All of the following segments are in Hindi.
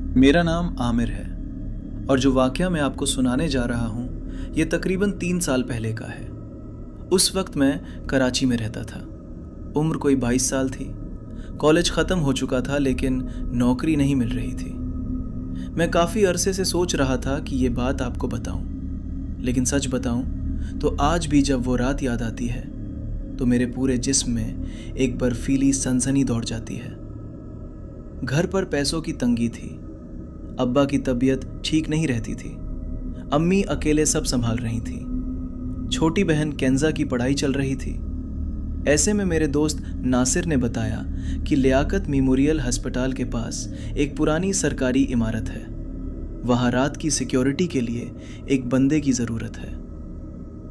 मेरा नाम आमिर है और जो वाकया मैं आपको सुनाने जा रहा हूँ ये तकरीबन 3 साल पहले का है। उस वक्त मैं कराची में रहता था। उम्र कोई 22 साल थी। कॉलेज ख़त्म हो चुका था लेकिन नौकरी नहीं मिल रही थी। मैं काफ़ी अरसे से सोच रहा था कि ये बात आपको बताऊं, लेकिन सच बताऊं तो आज भी जब वो रात याद आती है तो मेरे पूरे जिस्म में एक बर्फीली सनसनी दौड़ जाती है। घर पर पैसों की तंगी थी। अब्बा की तबीयत ठीक नहीं रहती थी। अम्मी अकेले सब संभाल रही थी। छोटी बहन केंजा की पढ़ाई चल रही थी। ऐसे में मेरे दोस्त नासिर ने बताया कि लियाकत मेमोरियल अस्पताल के पास एक पुरानी सरकारी इमारत है। वहाँ रात की सिक्योरिटी के लिए एक बंदे की ज़रूरत है।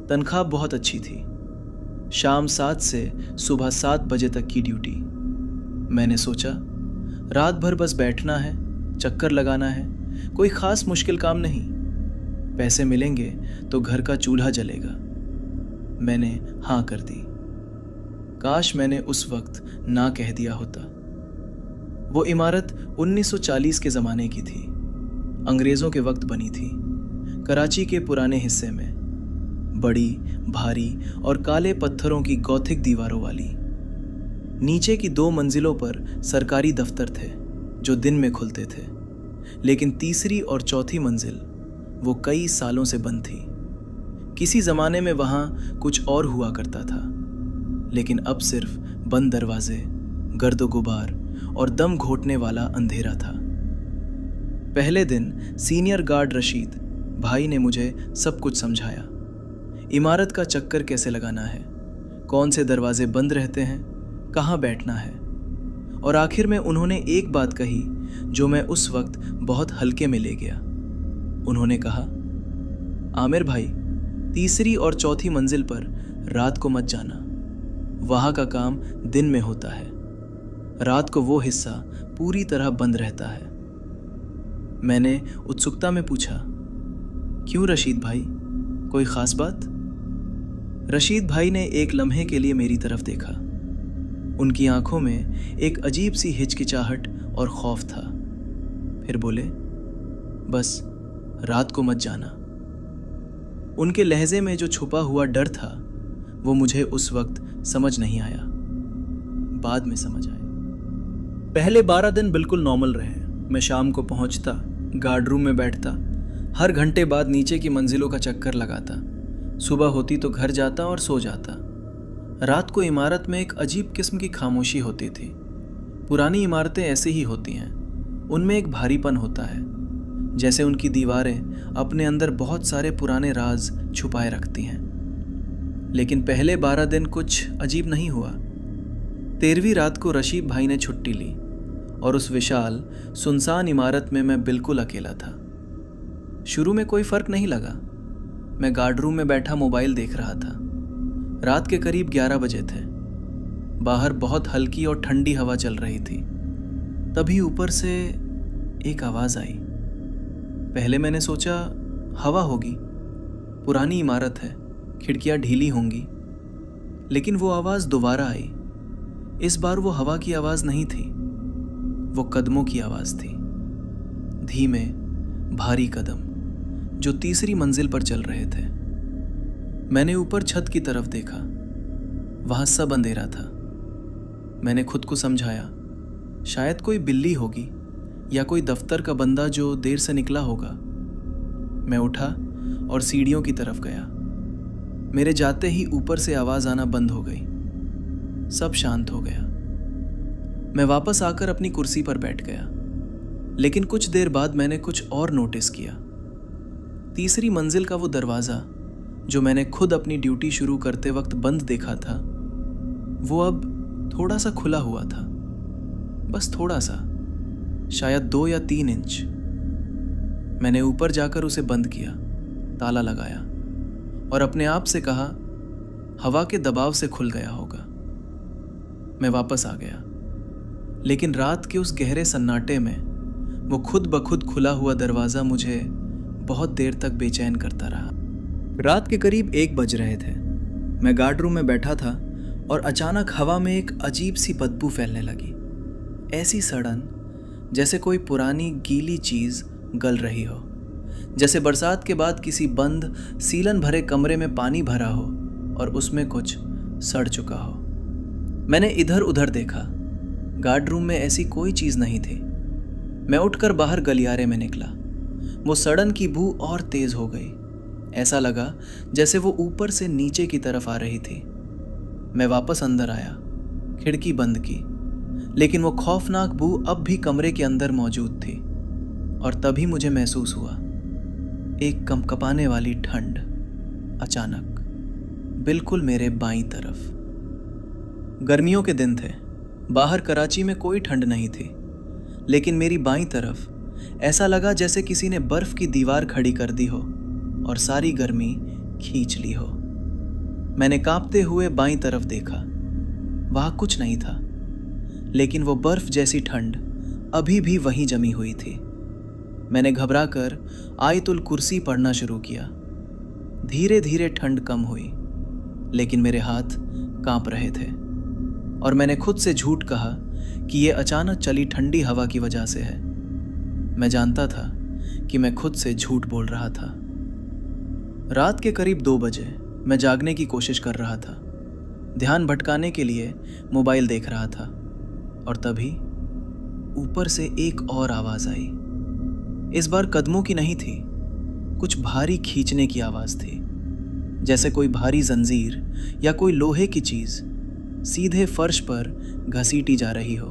तनख्वाह बहुत अच्छी थी। शाम 7 से सुबह 7 बजे तक की ड्यूटी। मैंने सोचा रात भर बस बैठना है, चक्कर लगाना है, कोई ख़ास मुश्किल काम नहीं। पैसे मिलेंगे तो घर का चूल्हा जलेगा। मैंने हाँ कर दी। काश मैंने उस वक्त ना कह दिया होता। वो इमारत 1940 के ज़माने की थी। अंग्रेज़ों के वक्त बनी थी। कराची के पुराने हिस्से में बड़ी, भारी और काले पत्थरों की गॉथिक दीवारों वाली। नीचे की 2 मंजिलों पर सरकारी दफ्तर थे जो दिन में खुलते थे, लेकिन तीसरी और चौथी मंजिल वो कई सालों से बंद थी। किसी ज़माने में वहाँ कुछ और हुआ करता था, लेकिन अब सिर्फ बंद दरवाजे, गर्द गुबार और दम घोटने वाला अंधेरा था। पहले दिन सीनियर गार्ड रशीद भाई ने मुझे सब कुछ समझाया। इमारत का चक्कर कैसे लगाना है, कौन से दरवाजे बंद रहते हैं, कहाँ बैठना है, और आखिर में उन्होंने एक बात कही जो मैं उस वक्त बहुत हल्के में ले गया। उन्होंने कहा, आमिर भाई, तीसरी और चौथी मंजिल पर रात को मत जाना। वहाँ का काम दिन में होता है। रात को वो हिस्सा पूरी तरह बंद रहता है। मैंने उत्सुकता में पूछा, क्यों रशीद भाई, कोई ख़ास बात? रशीद भाई ने एक लम्हे के लिए मेरी तरफ देखा। उनकी आंखों में एक अजीब सी हिचकिचाहट और खौफ था। फिर बोले, बस रात को मत जाना। उनके लहजे में जो छुपा हुआ डर था वो मुझे उस वक्त समझ नहीं आया। बाद में समझ आया। पहले 12 दिन बिल्कुल नॉर्मल रहे। मैं शाम को पहुंचता, गार्ड रूम में बैठता, हर घंटे बाद नीचे की मंजिलों का चक्कर लगाता, सुबह होती तो घर जाता और सो जाता। रात को इमारत में एक अजीब किस्म की खामोशी होती थी। पुरानी इमारतें ऐसी ही होती हैं, उनमें एक भारीपन होता है, जैसे उनकी दीवारें अपने अंदर बहुत सारे पुराने राज छुपाए रखती हैं। लेकिन पहले 12 दिन कुछ अजीब नहीं हुआ। 13वीं रात को रशीद भाई ने छुट्टी ली और उस विशाल सुनसान इमारत में मैं बिल्कुल अकेला था। शुरू में कोई फ़र्क नहीं लगा। मैं गार्ड रूम में बैठा मोबाइल देख रहा था। रात के करीब 11 बजे थे। बाहर बहुत हल्की और ठंडी हवा चल रही थी। तभी ऊपर से एक आवाज़ आई। पहले मैंने सोचा हवा होगी, पुरानी इमारत है, खिड़कियां ढीली होंगी। लेकिन वो आवाज़ दोबारा आई। इस बार वो हवा की आवाज़ नहीं थी, वो कदमों की आवाज़ थी। धीमे, भारी कदम जो तीसरी मंजिल पर चल रहे थे। मैंने ऊपर छत की तरफ देखा। वहाँ सब अंधेरा था। मैंने खुद को समझाया, शायद कोई बिल्ली होगी या कोई दफ्तर का बंदा जो देर से निकला होगा। मैं उठा और सीढ़ियों की तरफ गया। मेरे जाते ही ऊपर से आवाज़ आना बंद हो गई। सब शांत हो गया। मैं वापस आकर अपनी कुर्सी पर बैठ गया। लेकिन कुछ देर बाद मैंने कुछ और नोटिस किया। तीसरी मंजिल का वो दरवाज़ा जो मैंने खुद अपनी ड्यूटी शुरू करते वक्त बंद देखा था, वो अब थोड़ा सा खुला हुआ था। बस थोड़ा सा, शायद 2 या 3 इंच। मैंने ऊपर जाकर उसे बंद किया, ताला लगाया और अपने आप से कहा, हवा के दबाव से खुल गया होगा। मैं वापस आ गया। लेकिन रात के उस गहरे सन्नाटे में वो खुद ब खुद खुला हुआ दरवाज़ा मुझे बहुत देर तक बेचैन करता रहा। रात के करीब 1 बज रहे थे। मैं गार्ड रूम में बैठा था और अचानक हवा में एक अजीब सी बदबू फैलने लगी। ऐसी सड़न जैसे कोई पुरानी गीली चीज गल रही हो, जैसे बरसात के बाद किसी बंद सीलन भरे कमरे में पानी भरा हो और उसमें कुछ सड़ चुका हो। मैंने इधर उधर देखा, गार्ड रूम में ऐसी कोई चीज नहीं थी। मैं उठकर बाहर गलियारे में निकला। वो सड़न की बू और तेज हो गई। ऐसा लगा जैसे वो ऊपर से नीचे की तरफ आ रही थी। मैं वापस अंदर आया, खिड़की बंद की, लेकिन वो खौफनाक बू अब भी कमरे के अंदर मौजूद थी। और तभी मुझे महसूस हुआ एक कंपकपाने वाली ठंड, अचानक, बिल्कुल मेरे बाईं तरफ। गर्मियों के दिन थे, बाहर कराची में कोई ठंड नहीं थी, लेकिन मेरी बाईं तरफ ऐसा लगा जैसे किसी ने बर्फ की दीवार खड़ी कर दी हो और सारी गर्मी खींच ली हो। मैंने कांपते हुए बाईं तरफ देखा, वहां कुछ नहीं था, लेकिन वो बर्फ जैसी ठंड अभी भी वहीं जमी हुई थी। मैंने घबराकर आयतुल कुर्सी पढ़ना शुरू किया। धीरे धीरे ठंड कम हुई, लेकिन मेरे हाथ कांप रहे थे और मैंने खुद से झूठ कहा कि ये अचानक चली ठंडी हवा की वजह से है। मैं जानता था कि मैं खुद से झूठ बोल रहा था। रात के करीब 2 बजे मैं जागने की कोशिश कर रहा था, ध्यान भटकाने के लिए मोबाइल देख रहा था, और तभी ऊपर से एक और आवाज आई। इस बार कदमों की नहीं थी, कुछ भारी खींचने की आवाज थी, जैसे कोई भारी जंजीर या कोई लोहे की चीज सीधे फर्श पर घसीटी जा रही हो,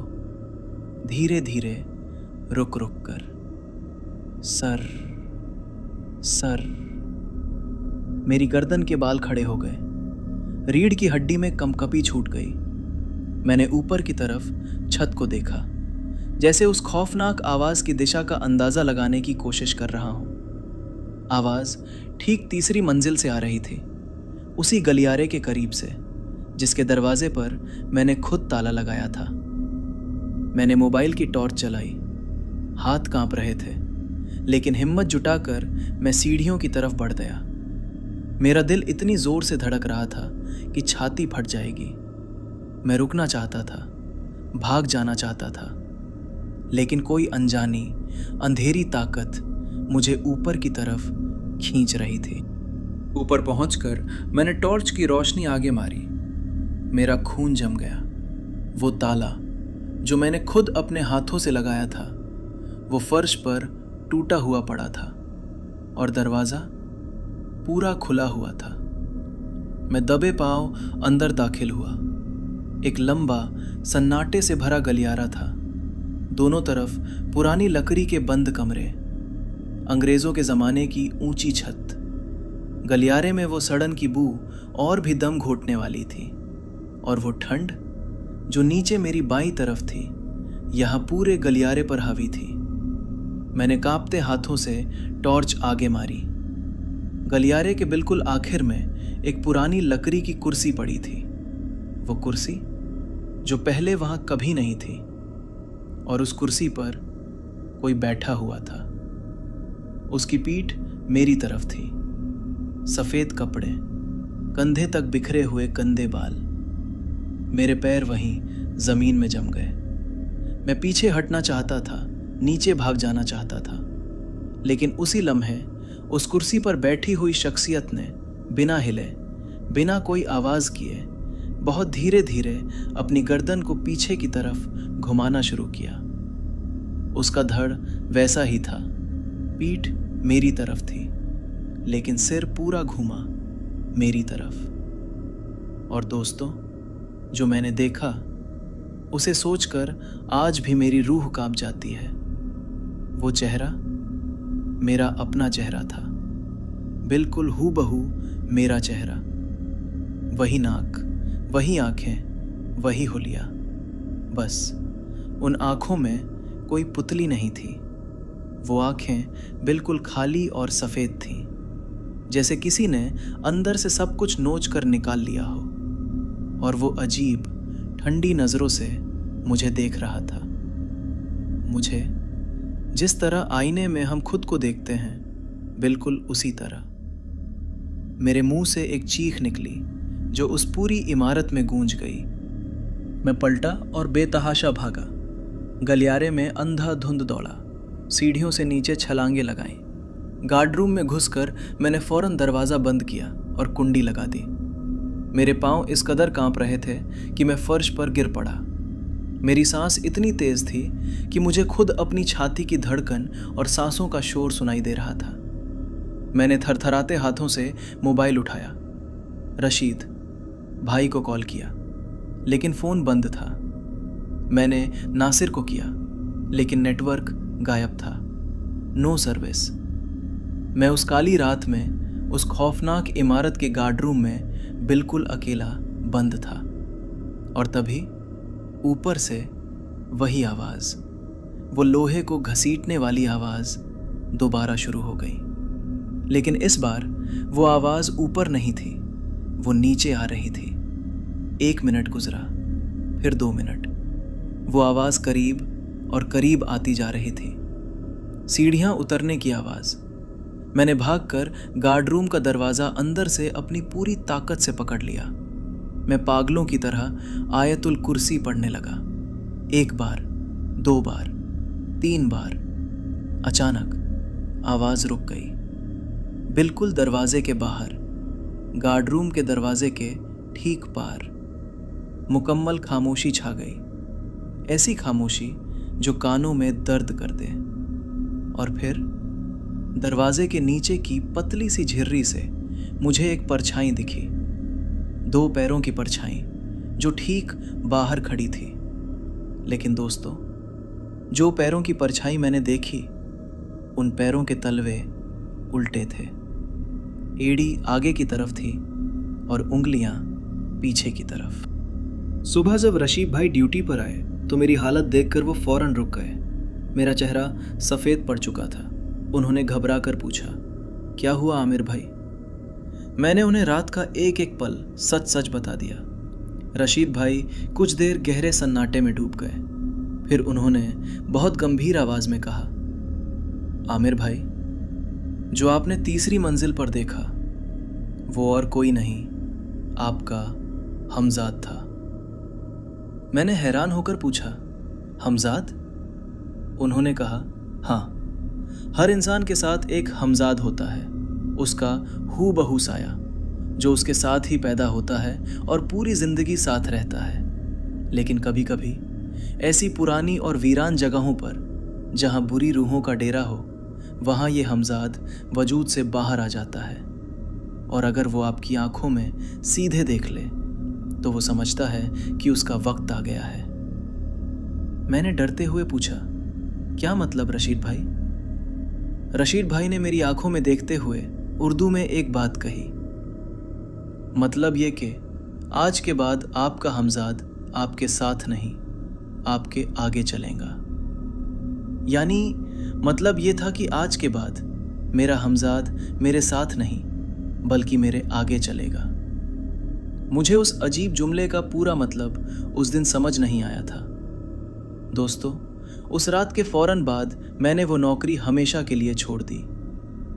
धीरे धीरे, रुक रुक कर। Sir sir. मेरी गर्दन के बाल खड़े हो गए, रीढ़ की हड्डी में कंपकपी छूट गई। मैंने ऊपर की तरफ छत को देखा, जैसे उस खौफनाक आवाज की दिशा का अंदाजा लगाने की कोशिश कर रहा हूं। आवाज ठीक तीसरी मंजिल से आ रही थी, उसी गलियारे के करीब से जिसके दरवाजे पर मैंने खुद ताला लगाया था। मैंने मोबाइल की टॉर्च जलाई, हाथ कांप रहे थे, लेकिन हिम्मत जुटाकर मैं सीढ़ियों की तरफ बढ़ गया। मेरा दिल इतनी जोर से धड़क रहा था कि छाती फट जाएगी। मैं रुकना चाहता था, भाग जाना चाहता था, लेकिन कोई अनजानी अंधेरी ताकत मुझे ऊपर की तरफ खींच रही थी। ऊपर पहुंचकर मैंने टॉर्च की रोशनी आगे मारी। मेरा खून जम गया। वो ताला जो मैंने खुद अपने हाथों से लगाया था, वो फर्श पर टूटा हुआ पड़ा था और दरवाजा पूरा खुला हुआ था। मैं दबे पांव अंदर दाखिल हुआ। एक लंबा सन्नाटे से भरा गलियारा था, दोनों तरफ पुरानी लकड़ी के बंद कमरे, अंग्रेजों के जमाने की ऊंची छत। गलियारे में वो सड़न की बू और भी दम घोटने वाली थी, और वो ठंड जो नीचे मेरी बाईं तरफ थी, यहां पूरे गलियारे पर हावी थी। मैंने कांपते हाथों से टॉर्च आगे मारी। गलियारे के बिल्कुल आखिर में एक पुरानी लकड़ी की कुर्सी पड़ी थी, वो कुर्सी जो पहले वहां कभी नहीं थी, और उस कुर्सी पर कोई बैठा हुआ था। उसकी पीठ मेरी तरफ थी, सफेद कपड़े, कंधे तक बिखरे हुए गंदे बाल। मेरे पैर वहीं जमीन में जम गए। मैं पीछे हटना चाहता था, नीचे भाग जाना चाहता था, लेकिन उसी लम्हे उस कुर्सी पर बैठी हुई शख्सियत ने बिना हिले, बिना कोई आवाज किए, बहुत धीरे धीरे अपनी गर्दन को पीछे की तरफ घुमाना शुरू किया। उसका धड़ वैसा ही था, पीठ मेरी तरफ थी, लेकिन सिर पूरा घूमा मेरी तरफ। और दोस्तों, जो मैंने देखा उसे सोचकर आज भी मेरी रूह कांप जाती है। वो चेहरा मेरा अपना चेहरा था, बिल्कुल हूबहू मेरा चेहरा। वही नाक, वही आंखें, वही हुलिया। बस उन आंखों में कोई पुतली नहीं थी। वो आंखें बिल्कुल खाली और सफ़ेद थीं, जैसे किसी ने अंदर से सब कुछ नोच कर निकाल लिया हो, और वो अजीब ठंडी नज़रों से मुझे देख रहा था। मुझे जिस तरह आईने में हम खुद को देखते हैं, बिल्कुल उसी तरह। मेरे मुंह से एक चीख निकली जो उस पूरी इमारत में गूंज गई। मैं पलटा और बेतहाशा भागा। गलियारे में अंधाधुंध दौड़ा, सीढ़ियों से नीचे छलांगे लगाई। गार्ड रूम में घुसकर मैंने फौरन दरवाज़ा बंद किया और कुंडी लगा दी। मेरे पांव इस कदर कांप रहे थे कि मैं फर्श पर गिर पड़ा। मेरी सांस इतनी तेज थी कि मुझे खुद अपनी छाती की धड़कन और सांसों का शोर सुनाई दे रहा था। मैंने थरथराते हाथों से मोबाइल उठाया, रशीद भाई को कॉल किया, लेकिन फ़ोन बंद था। मैंने नासिर को किया, लेकिन नेटवर्क गायब था, नो सर्विस। मैं उस काली रात में उस खौफनाक इमारत के गार्ड रूम में बिल्कुल अकेला बंद था। और तभी ऊपर से वही आवाज़, वो लोहे को घसीटने वाली आवाज़ दोबारा शुरू हो गई। लेकिन इस बार वो आवाज़ ऊपर नहीं थी, वो नीचे आ रही थी। 1 मिनट गुजरा, फिर 2 मिनट। वो आवाज़ करीब और करीब आती जा रही थी। सीढ़ियाँ उतरने की आवाज़। मैंने भागकर गार्ड रूम का दरवाज़ा अंदर से अपनी पूरी ताकत से पकड़ लिया। मैं पागलों की तरह आयतुल कुर्सी पढ़ने लगा। 1 बार, 2 बार, 3 बार। अचानक आवाज़ रुक गई, बिल्कुल दरवाजे के बाहर, गार्ड रूम के दरवाजे के ठीक पार। मुकम्मल खामोशी छा गई, ऐसी खामोशी जो कानों में दर्द कर दे। और फिर दरवाजे के नीचे की पतली सी झिर्री से मुझे एक परछाई दिखी, 2 पैरों की परछाई जो ठीक बाहर खड़ी थी। लेकिन दोस्तों, जो पैरों की परछाई मैंने देखी, उन पैरों के तलवे उल्टे थे। एड़ी आगे की तरफ थी और उंगलियां पीछे की तरफ। सुबह जब रशीद भाई ड्यूटी पर आए तो मेरी हालत देखकर वो फौरन रुक गए। मेरा चेहरा सफ़ेद पड़ चुका था। उन्होंने घबरा कर पूछा, क्या हुआ आमिर भाई? मैंने उन्हें रात का एक एक पल सच सच बता दिया। रशीद भाई कुछ देर गहरे सन्नाटे में डूब गए। फिर उन्होंने बहुत गंभीर आवाज़ में कहा, आमिर भाई, जो आपने तीसरी मंजिल पर देखा वो और कोई नहीं, आपका हमजाद था। मैंने हैरान होकर पूछा, हमजाद? उन्होंने कहा, हाँ, हर इंसान के साथ एक हमजाद होता है, उसका हूबहू साया, जो उसके साथ ही पैदा होता है और पूरी जिंदगी साथ रहता है। लेकिन कभी कभी ऐसी पुरानी और वीरान जगहों पर जहाँ बुरी रूहों का डेरा हो, वहाँ ये हमजाद वजूद से बाहर आ जाता है। और अगर वो आपकी आंखों में सीधे देख ले तो वो समझता है कि उसका वक्त आ गया है। मैंने डरते हुए पूछा, क्या मतलब रशीद भाई? रशीद भाई ने मेरी आंखों में देखते हुए उर्दू में एक बात कही, मतलब ये कि आज के बाद आपका हमजाद आपके साथ नहीं, आपके आगे चलेगा। यानी मतलब ये था कि आज के बाद मेरा हमजाद मेरे साथ नहीं बल्कि मेरे आगे चलेगा। मुझे उस अजीब जुमले का पूरा मतलब उस दिन समझ नहीं आया था। दोस्तों, उस रात के फौरन बाद मैंने वो नौकरी हमेशा के लिए छोड़ दी।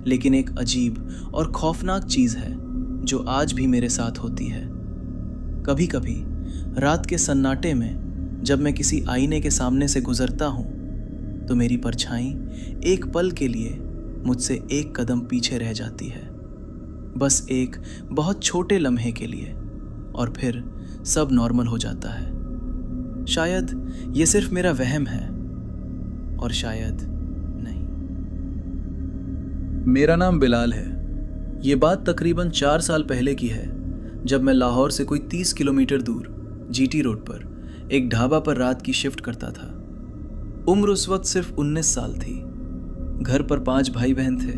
लेकिन एक अजीब और खौफनाक चीज़ है जो आज भी मेरे साथ होती है। कभी कभी रात के सन्नाटे में जब मैं किसी आईने के सामने से गुजरता हूँ तो मेरी परछाई एक पल के लिए मुझसे एक कदम पीछे रह जाती है, बस एक बहुत छोटे लम्हे के लिए, और फिर सब नॉर्मल हो जाता है। शायद ये सिर्फ मेरा वहम है और शायद नहीं। मेरा नाम बिलाल है। ये बात तकरीबन 4 साल पहले की है, जब मैं लाहौर से कोई 30 किलोमीटर दूर जीटी रोड पर एक ढाबा पर रात की शिफ्ट करता था। उम्र उस वक्त सिर्फ 19 साल थी। घर पर 5 भाई बहन थे।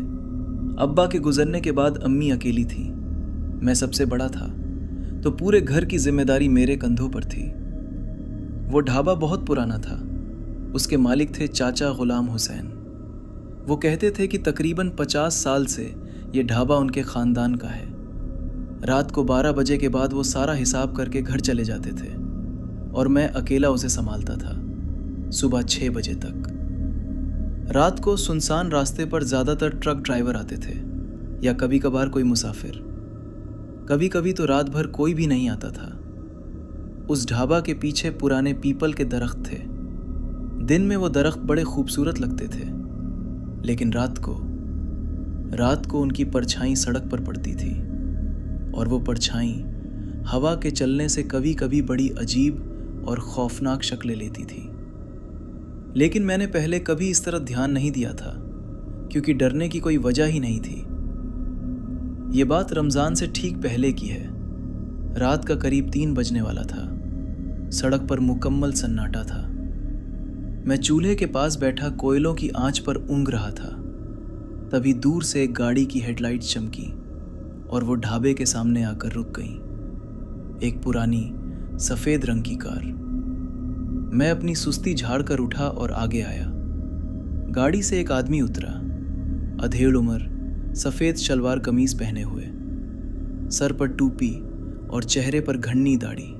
अब्बा के गुजरने के बाद अम्मी अकेली थी। मैं सबसे बड़ा था, तो पूरे घर की जिम्मेदारी मेरे कंधों पर थी। वो ढाबा बहुत पुराना था। उसके मालिक थे चाचा गुलाम हुसैन। वो कहते थे कि तकरीबन 50 साल से ये ढाबा उनके ख़ानदान का है। रात को 12 बजे के बाद वो सारा हिसाब करके घर चले जाते थे और मैं अकेला उसे संभालता था सुबह 6 बजे तक। रात को सुनसान रास्ते पर ज़्यादातर ट्रक ड्राइवर आते थे या कभी कभार कोई मुसाफिर। कभी कभी तो रात भर कोई भी नहीं आता था। उस ढाबा के पीछे पुराने पीपल के दरख्त थे। दिन में वो दरख्त बड़े खूबसूरत लगते थे, लेकिन रात को उनकी परछाई सड़क पर पड़ती थी और वो परछाई हवा के चलने से कभी कभी बड़ी अजीब और खौफनाक शक्लें लेती थी। लेकिन मैंने पहले कभी इस तरह ध्यान नहीं दिया था, क्योंकि डरने की कोई वजह ही नहीं थी। ये बात रमज़ान से ठीक पहले की है। रात का करीब 3 बजने वाला था। सड़क पर मुकम्मल सन्नाटा था। मैं चूल्हे के पास बैठा कोयलों की आंच पर ऊँघ रहा था। तभी दूर से एक गाड़ी की हेडलाइट चमकी और वो ढाबे के सामने आकर रुक गई। एक पुरानी सफ़ेद रंग की कार। मैं अपनी सुस्ती झाड़कर उठा और आगे आया। गाड़ी से एक आदमी उतरा, अधेड़ उम्र, सफ़ेद शलवार कमीज पहने हुए, सर पर टोपी और चेहरे पर घनी दाढ़ी।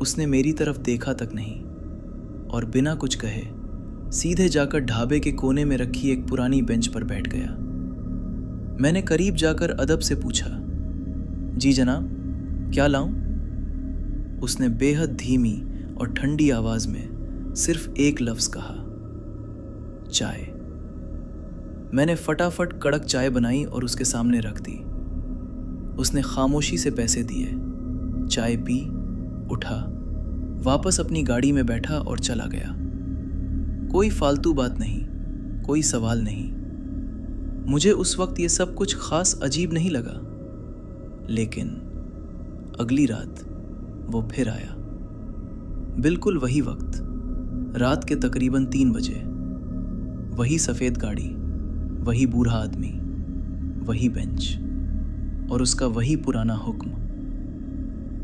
उसने मेरी तरफ देखा तक नहीं और बिना कुछ कहे सीधे जाकर ढाबे के कोने में रखी एक पुरानी बेंच पर बैठ गया। मैंने करीब जाकर अदब से पूछा, जी जनाब, क्या लाऊं? उसने बेहद धीमी और ठंडी आवाज में सिर्फ एक लफ्ज कहा, चाय। मैंने फटाफट कड़क चाय बनाई और उसके सामने रख दी। उसने खामोशी से पैसे दिए, चाय पी, उठा, वापस अपनी गाड़ी में बैठा और चला गया। कोई फालतू बात नहीं, कोई सवाल नहीं। मुझे उस वक्त ये सब कुछ खास अजीब नहीं लगा। लेकिन अगली रात वो फिर आया। बिल्कुल वही वक्त, रात के तकरीबन 3 बजे। वही सफ़ेद गाड़ी, वही बूढ़ा आदमी, वही बेंच और उसका वही पुराना हुक्म,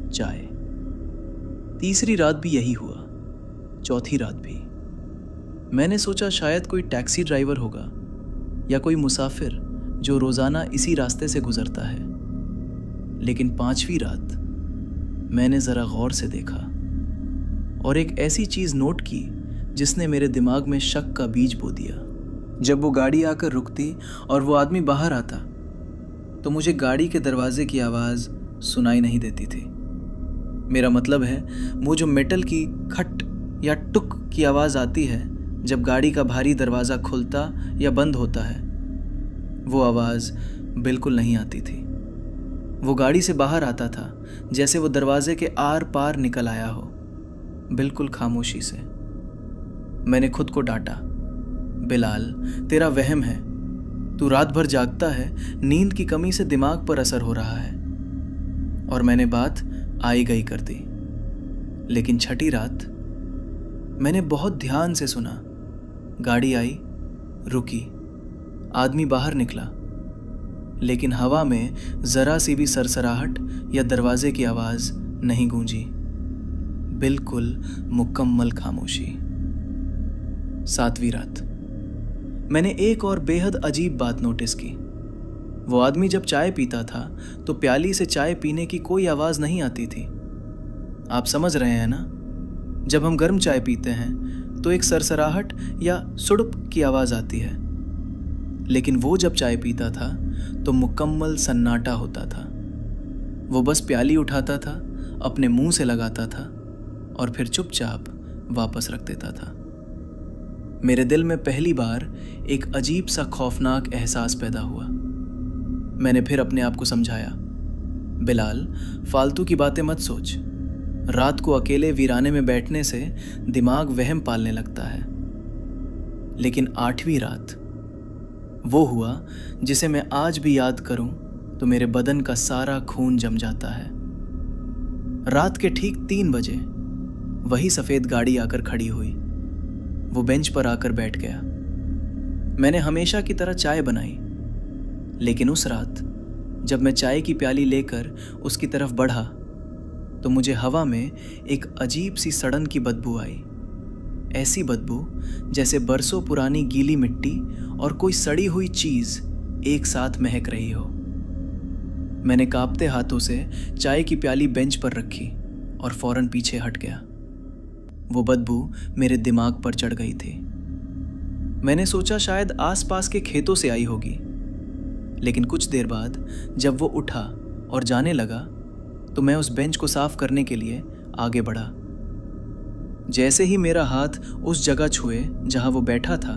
चाय। तीसरी रात भी यही हुआ, चौथी रात भी। मैंने सोचा शायद कोई टैक्सी ड्राइवर होगा या कोई मुसाफिर जो रोज़ाना इसी रास्ते से गुजरता है। लेकिन 5वीं रात मैंने ज़रा गौर से देखा और एक ऐसी चीज़ नोट की जिसने मेरे दिमाग में शक का बीज बो दिया। जब वो गाड़ी आकर रुकती और वो आदमी बाहर आता तो मुझे गाड़ी के दरवाजे की आवाज़ सुनाई नहीं देती थी। मेरा मतलब है, वो जो मेटल की खट या टुक की आवाज़ आती है जब गाड़ी का भारी दरवाज़ा खुलता या बंद होता है, वो आवाज़ बिल्कुल नहीं आती थी। वो गाड़ी से बाहर आता था जैसे वो दरवाजे के आर पार निकल आया हो, बिल्कुल खामोशी से। मैंने खुद को डांटा, बिलाल, तेरा वहम है। तू रात भर जागता है, नींद की कमी से दिमाग पर असर हो रहा है। और मैंने बात आई गई कर दी। लेकिन छठी रात मैंने बहुत ध्यान से सुना। गाड़ी आई, रुकी, आदमी बाहर निकला, लेकिन हवा में जरा सी भी सरसराहट या दरवाजे की आवाज नहीं गूंजी। बिल्कुल मुकम्मल खामोशी। 7वीं रात मैंने एक और बेहद अजीब बात नोटिस की। वो आदमी जब चाय पीता था तो प्याली से चाय पीने की कोई आवाज नहीं आती थी। आप समझ रहे हैं ना? जब हम गर्म चाय पीते हैं तो एक सरसराहट या सुड़ुप की आवाज आती है, लेकिन वो जब चाय पीता था तो मुकम्मल सन्नाटा होता था। वो बस प्याली उठाता था, अपने मुंह से लगाता था और फिर चुपचाप वापस रख देता था। मेरे दिल में पहली बार एक अजीब सा खौफनाक एहसास पैदा हुआ। मैंने फिर अपने आप को समझाया, बिलाल, फालतू की बातें मत सोच। रात को अकेले वीराने में बैठने से दिमाग वहम पालने लगता है। लेकिन 8वीं रात वो हुआ जिसे मैं आज भी याद करूं तो मेरे बदन का सारा खून जम जाता है। रात के ठीक 3 बजे वही सफ़ेद गाड़ी आकर खड़ी हुई। वो बेंच पर आकर बैठ गया। मैंने हमेशा की तरह चाय बनाई, लेकिन उस रात जब मैं चाय की प्याली लेकर उसकी तरफ बढ़ा तो मुझे हवा में एक अजीब सी सड़न की बदबू आई। ऐसी बदबू जैसे बरसों पुरानी गीली मिट्टी और कोई सड़ी हुई चीज़ एक साथ महक रही हो। मैंने कांपते हाथों से चाय की प्याली बेंच पर रखी और फौरन पीछे हट गया। वो बदबू मेरे दिमाग पर चढ़ गई थी। मैंने सोचा शायद आसपास के खेतों से आई होगी, लेकिन कुछ देर बाद जब वो उठा और जाने लगा तो मैं उस बेंच को साफ करने के लिए आगे बढ़ा। जैसे ही मेरा हाथ उस जगह छुए जहां वो बैठा था,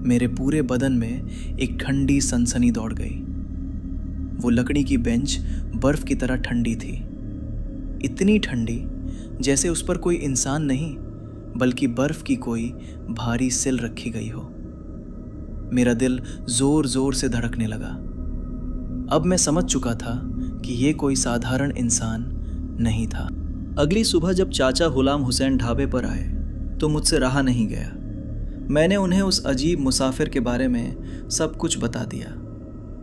मेरे पूरे बदन में एक ठंडी सनसनी दौड़ गई। वो लकड़ी की बेंच बर्फ की तरह ठंडी थी, इतनी ठंडी जैसे उस पर कोई इंसान नहीं बल्कि बर्फ की कोई भारी सिल रखी गई हो। मेरा दिल जोर जोर से धड़कने लगा। अब मैं समझ चुका था कि ये कोई साधारण इंसान नहीं था। अगली सुबह जब चाचा गुलाम हुसैन ढाबे पर आए तो मुझसे रहा नहीं गया। मैंने उन्हें उस अजीब मुसाफिर के बारे में सब कुछ बता दिया।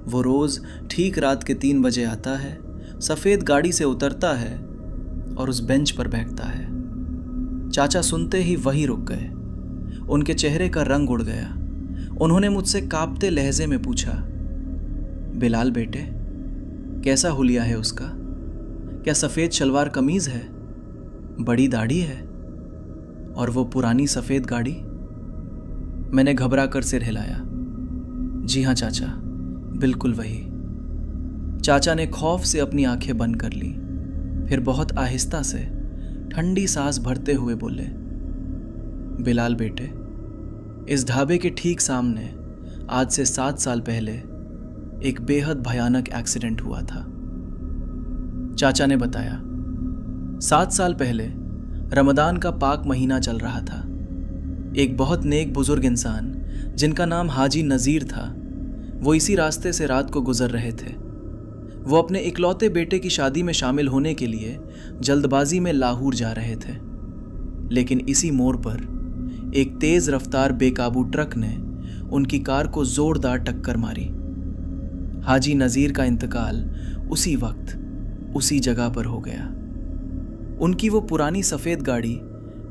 वो रोज़ ठीक रात के 3 बजे आता है, सफ़ेद गाड़ी से उतरता है और उस बेंच पर बैठता है। चाचा सुनते ही वहीं रुक गए। उनके चेहरे का रंग उड़ गया। उन्होंने मुझसे कांपते लहजे में पूछा, बिलाल बेटे, कैसा हुलिया है उसका? क्या सफ़ेद शलवार कमीज़ है, बड़ी दाढ़ी है और वो पुरानी सफ़ेद गाड़ी? मैंने घबरा कर सिर हिलाया। जी हाँ चाचा, बिल्कुल वही। चाचा ने खौफ से अपनी आंखें बंद कर ली, फिर बहुत आहिस्ता से ठंडी सांस भरते हुए बोले, बिलाल बेटे, इस ढाबे के ठीक सामने आज से 7 साल पहले एक बेहद भयानक एक्सीडेंट हुआ था। चाचा ने बताया, 7 साल पहले रमदान का पाक महीना चल रहा था। एक बहुत नेक बुजुर्ग इंसान जिनका नाम हाजी नज़ीर था, वो इसी रास्ते से रात को गुजर रहे थे। वो अपने इकलौते बेटे की शादी में शामिल होने के लिए जल्दबाजी में लाहौर जा रहे थे, लेकिन इसी मोड़ पर एक तेज़ रफ्तार बेकाबू ट्रक ने उनकी कार को जोरदार टक्कर मारी। हाजी नज़ीर का इंतकाल उसी वक्त उसी जगह पर हो गया। उनकी वो पुरानी सफ़ेद गाड़ी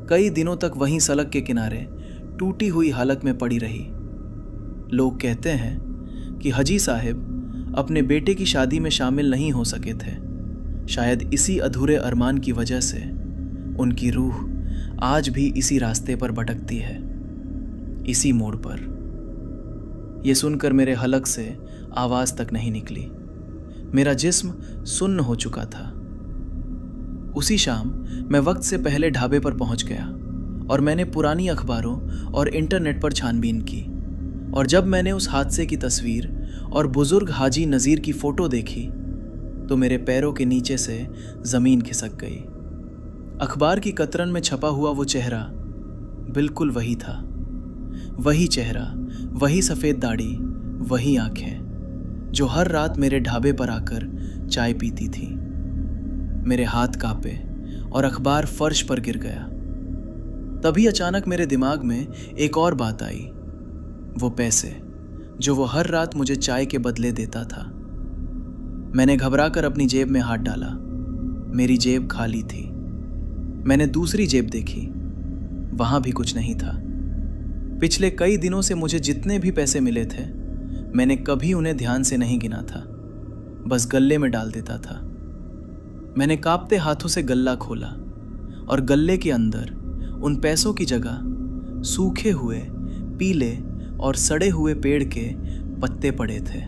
कई दिनों तक वहीं सड़क के किनारे टूटी हुई हालत में पड़ी रही। लोग कहते हैं कि हाजी साहब अपने बेटे की शादी में शामिल नहीं हो सके थे। शायद इसी अधूरे अरमान की वजह से उनकी रूह आज भी इसी रास्ते पर भटकती है, इसी मोड़ पर। यह सुनकर मेरे हलक से आवाज़ तक नहीं निकली। मेरा जिस्म सुन्न हो चुका था। उसी शाम मैं वक्त से पहले ढाबे पर पहुंच गया और मैंने पुरानी अखबारों और इंटरनेट पर छानबीन की। और जब मैंने उस हादसे की तस्वीर और बुजुर्ग हाजी नज़ीर की फ़ोटो देखी तो मेरे पैरों के नीचे से ज़मीन खिसक गई। अखबार की कतरन में छपा हुआ वो चेहरा बिल्कुल वही था। वही चेहरा, वही सफ़ेद दाढ़ी, वही आंखें जो हर रात मेरे ढाबे पर आकर चाय पीती थी। मेरे हाथ कांपे और अखबार फर्श पर गिर गया। तभी अचानक मेरे दिमाग में एक और बात आई, वो पैसे जो वो हर रात मुझे चाय के बदले देता था। मैंने घबराकर अपनी जेब में हाथ डाला। मेरी जेब खाली थी। मैंने दूसरी जेब देखी, वहां भी कुछ नहीं था। पिछले कई दिनों से मुझे जितने भी पैसे मिले थे, मैंने कभी उन्हें ध्यान से नहीं गिना था, बस गल्ले में डाल देता था। मैंने कांपते हाथों से गल्ला खोला और गल्ले के अंदर उन पैसों की जगह सूखे हुए, पीले और सड़े हुए पेड़ के पत्ते पड़े थे।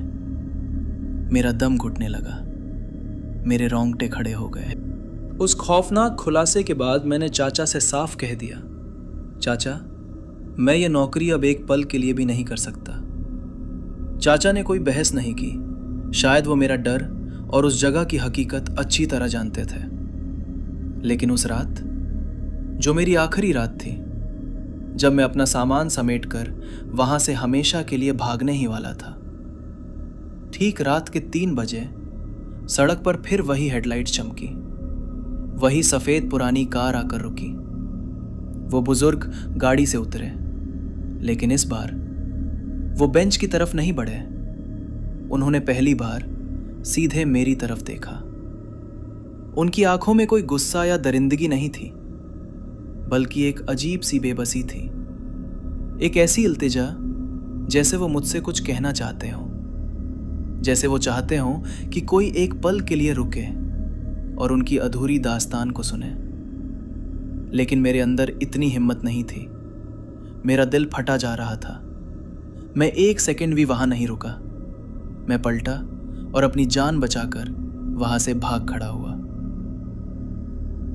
मेरा दम घुटने लगा। मेरे रोंगटे खड़े हो गए। उस खौफनाक खुलासे के बाद मैंने चाचा से साफ कह दिया, चाचा, मैं ये नौकरी अब एक पल के लिए भी नहीं कर सकता। चाचा ने कोई बहस नहीं की। शायद वो मेरा डर और उस जगह की हकीकत अच्छी तरह जानते थे। लेकिन उस रात, जो मेरी आखिरी रात थी, जब मैं अपना सामान समेटकर वहां से हमेशा के लिए भागने ही वाला था, ठीक रात के 3 बजे सड़क पर फिर वही हेडलाइट चमकी। वही सफेद पुरानी कार आकर रुकी। वो बुजुर्ग गाड़ी से उतरे, लेकिन इस बार वो बेंच की तरफ नहीं बढ़े। उन्होंने पहली बार सीधे मेरी तरफ देखा। उनकी आंखों में कोई गुस्सा या दरिंदगी नहीं थी, बल्कि एक अजीब सी बेबसी थी। एक ऐसी इल्तिजा जैसे वो मुझसे कुछ कहना चाहते हों, जैसे वो चाहते हों कि कोई एक पल के लिए रुके और उनकी अधूरी दास्तान को सुने। लेकिन मेरे अंदर इतनी हिम्मत नहीं थी। मेरा दिल फटा जा रहा था। मैं 1 सेकंड भी वहां नहीं रुका। मैं पलटा और अपनी जान बचाकर वहां से भाग खड़ा हुआ।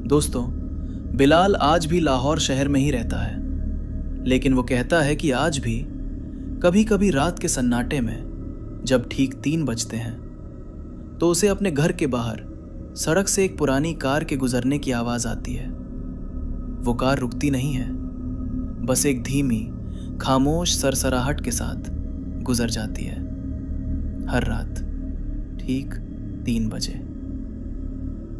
दोस्तों, बिलाल आज भी लाहौर शहर में ही रहता है, लेकिन वो कहता है कि आज भी कभी कभी रात के सन्नाटे में जब ठीक 3 बजते हैं तो उसे अपने घर के बाहर सड़क से एक पुरानी कार के गुजरने की आवाज़ आती है। वो कार रुकती नहीं है, बस एक धीमी खामोश सरसराहट के साथ गुजर जाती है, हर रात ठीक 3 बजे।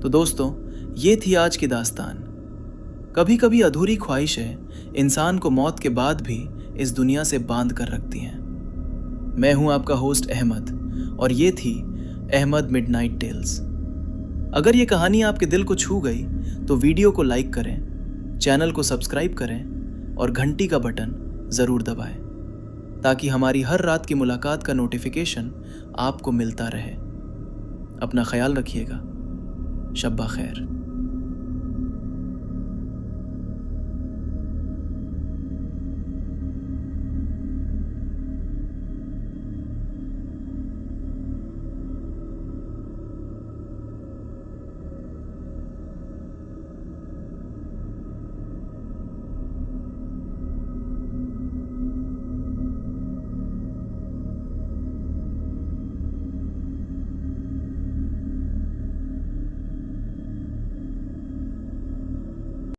तो दोस्तों, ये थी आज की दास्तान। कभी कभी अधूरी ख्वाहिशें इंसान को मौत के बाद भी इस दुनिया से बांध कर रखती हैं। मैं हूं आपका होस्ट अहमद, और ये थी अहमद मिडनाइट टेल्स। अगर ये कहानी आपके दिल को छू गई तो वीडियो को लाइक करें, चैनल को सब्सक्राइब करें और घंटी का बटन ज़रूर दबाएं, ताकि हमारी हर रात की मुलाकात का नोटिफिकेशन आपको मिलता रहे। अपना ख्याल रखिएगा। शब्बा खैर।